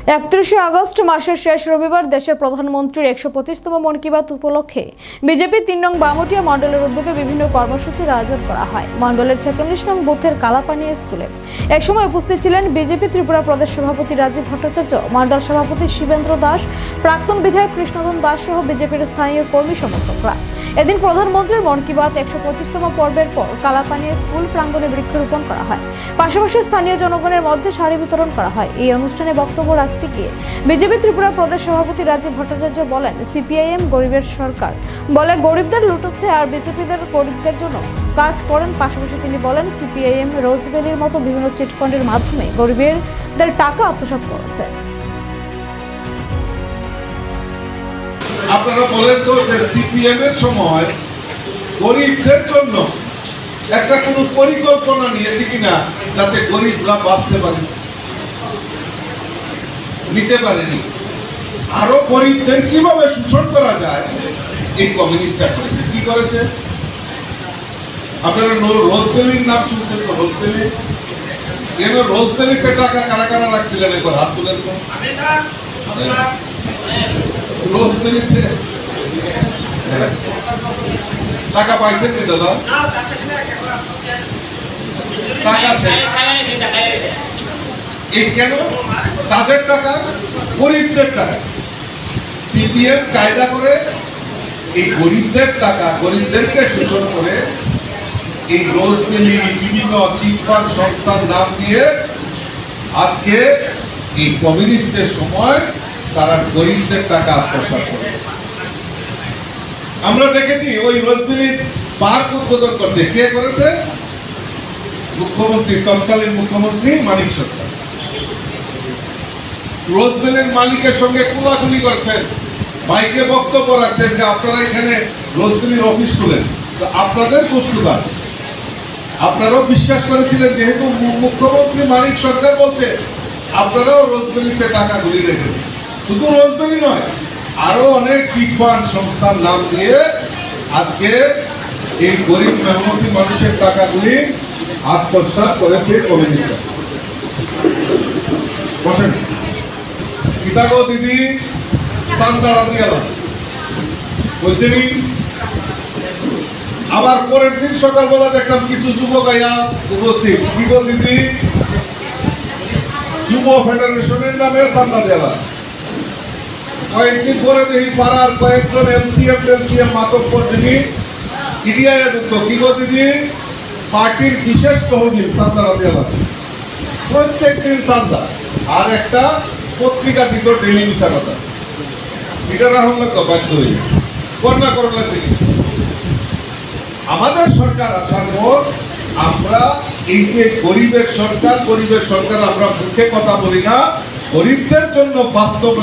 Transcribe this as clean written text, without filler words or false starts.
31 August মাসের শেষ রবিবার দেশের প্রধানমন্ত্রীর 125তম মন কি বাত উপলক্ষে বিজেপি 3 নং বামুটিয়া মণ্ডলের উদ্যোগে বিভিন্ন কর্মসূচির আয়োজন করা হয়। মণ্ডলের 46 নং বুথের কালাপানিয়া স্কুলে এক সময় উপস্থিত ছিলেন বিজেপি ত্রিপুরা প্রদেশ সভাপতি রাজীব ভট্টাচার্য, মণ্ডল সভাপতি শিবেন্দ্র দাস, প্রাক্তন বিধায়ক কৃষ্ণধন দাস সহ বিজেপির স্থানীয় কর্মী সমর্থকরা। এদিন প্রধানমন্ত্রীর মন কি বাত 125তম পর্বের পর কালাপানিয়া স্কুল প্রাঙ্গণে বৃক্ষরোপণ করা হয়, পাশাপাশি স্থানীয় জনগণের মধ্যে শাড়ি বিতরণ করা হয়। এই অনুষ্ঠানে বক্তব্য রাখতে গিয়ে বিজেপি ত্রিপুরা প্রদেশ সভাপতি রাজীব ভট্টাচার্য বলেন, সিপিআইএম গরিবের সরকার বলে গরিবদের লুটাচ্ছে আর বিজেপিদের গরিবদের জন্য কাজ করেন। পাশাপাশি তিনি বলেন, সিপিআইএম রোজভ্যালির মতো বিভিন্ন চিটফান্ডের মাধ্যমে গরিবদের টাকা আত্মসাৎ করেছে। আপনারা বলেন তো যে সিপিএম এর সময় গরিবদের জন্য একটা কোনো পরিকল্পনা নিয়েছে কিনা যাতে গরিবরা বাঁচতে পারে? নিতে পারেনি। আরো গরিবদের কিভাবে শোষণ করা যায় এই কমিউনিস্টরা করেছে। কি করেছে? আপনারা রোজভ্যালির নাম শুনছেন তো? রোজভ্যালি কেন? রোজভ্যালিতে টাকা কারা কারা রাখছিলেন একবার হাত তুলেন তো। রোজভ্যালিতে টাকা পাইছেন কি দাদা? টাকা এই কেন? তাদের টাকা, গরিবদের টাকা। সিপিএম কায়দা করে এই গরিবদের টাকা, গরিবদেরকে শোষণ করে এই রোজভ্যালি বিভিন্ন চিটফান্ড সংস্থার নাম দিয়ে আজকে এই কমিউনিস্টের সময় তারা গরিবদের টাকা আত্মসাৎ করেছে। আমরা দেখেছি ওই রোজভ্যালির পার্ক উদ্বোধন করছে। কে করেছে? মুখ্যমন্ত্রী, তৎকালীন মুখ্যমন্ত্রী মানিক সরকার। রোজভ্যালির মালিকের সঙ্গে কোলাকুলি করছেন, মাইকে বক্তব্য রাখছেন যে আপনারা এখানে রোজভ্যালির অফিস খুলেন। তো আপনাদের দোষ কোথায়? আপনারাও বিশ্বাস করেছিলেন, যেহেতু মুখ্যমন্ত্রী মানিক সরকার বলছে, আপনারাও রোজভ্যালিতে টাকা গুলি রেখেছেন। শুধু রোজভ্যালি নয়, আরো অনেক চিটফান্ড সংস্থার নাম দিয়ে আজকে এই গরিব মেহনতি মানুষের টাকাগুলি আত্মসাৎ করেছে কমিউনিস্টরা। বসেন। কিতাগো দিদি সান্তারা দিয়ালাম বলছেনি। আবার পরের দিন সকালবেলা দেখলাম কিছু যুবক আইয়া উপস্থিত। কি গো দিদি? যুব ফেডারেশনের নামে চান্দা দেওয়া। কয়েকদিন পরে দেখি পাড়ার কয়েকজন এলসিএম মাতব্বর যিনি ইডিআই ঢুকতো। কি গো দিদি? পার্টির বিশেষ তহবিল চান্দারা দেওয়া, প্রত্যেক দিন চান্দা। আর একটা পত্রিকা দিত ডেলি মিশা কথা। এটা রাহুল লাগতো বাধ্য হয়ে করোনা করোনা থেকে। আমাদের সরকার আসার পর আমরা এই যে গরিবের সরকার আমরা মুখে কথা বলি না, গরিবদের জন্য বাস্তব